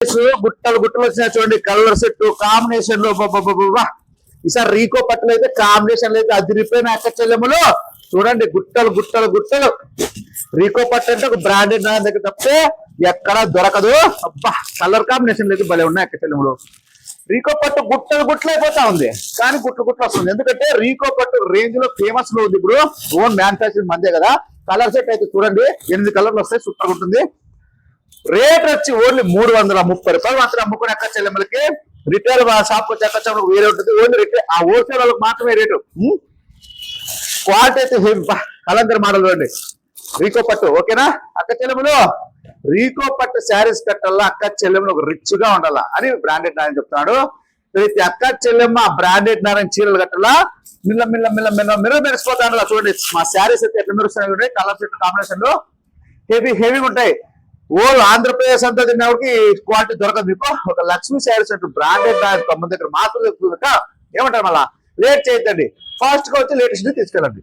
శారీస్ గుట్టలు గుట్టలు వచ్చినాయి చూడండి, కలర్ సెట్ కాంబినేషన్ లో. ఈసారి రీకో పట్టులు అయితే కాంబినేషన్ అయితే అదిరిపోయిన అక్క చెల్లెములు. చూడండి గుట్టలు గుట్టలు గుట్టలు. రీకో పట్టు అంటే ఒక బ్రాండెడ్ దగ్గర తప్పితే ఎక్కడా దొరకదు. అబ్బా కలర్ కాంబినేషన్ లేదు భలే ఉన్నాయి అక్క చెల్లెములు. రీకో పట్టు గుట్టలు గుట్టలు అయిపోతా ఉంది, కానీ గుట్లు గుట్లు వస్తుంది. ఎందుకంటే రీకో పట్టు రేంజ్ లో ఫేమస్ లో ఉంది ఇప్పుడు. ఓన్ మ్యానుఫాక్చరింగ్ మందే కదా. కలర్ సెట్ అయితే చూడండి 8 కలర్లు వస్తాయి, సూపర్ ఉంటుంది. రేట్ వచ్చి ఓన్లీ 330 రూపాయలు మాత్రం అమ్ముకునే అక్క చెల్లెమ్మలకి. రిటైల్ షాప్ వచ్చి అక్క చెల్లెమ్మలకు వేరే ఉంటుంది, ఓన్లీ రిటైల్ ఆ హోల్సేల్ వాళ్ళకి మాత్రమే రేటు. క్వాలిటీ అయితే కలందరి మోడల్ చూడండి రీకో పట్టు. ఓకేనా అక్క చెల్లెములు, రీకో పట్టు శారీస్ కట్టాలా అక్క చెల్లెములు ఒక రిచ్ గా ఉండాలా అని బ్రాండెడ్ నారాయణ చెప్తున్నాడు. ప్రతి అక్క చెల్లెమ్మ బ్రాండెడ్ నారాయణ చీరలు కట్టాలా, మిల్ల మిల్ల మిల్ల మిల్ల మిర్ర మెరిసిపోతాను. చూడండి మా శారీస్ అయితే ఎట్లా మెరుస్తున్నాయి చూడండి, కలర్ సెట్ కాంబినేషన్ లో హెవీగా ఉంటాయి. ఆంధ్రప్రదేశ్ అంతా తిన్నవాడికి క్వాలిటీ దొరకదు మీకు. ఒక లక్ష్మీ శారీస్ అంటూ బ్రాండెడ్ తమ దగ్గర మాత్రం చెప్తుంది. ఏమంటారు మళ్ళా లేట్ చేయొద్దండి, ఫాస్ట్ గా వచ్చి లేటెస్ట్ తీసుకెళ్ళండి.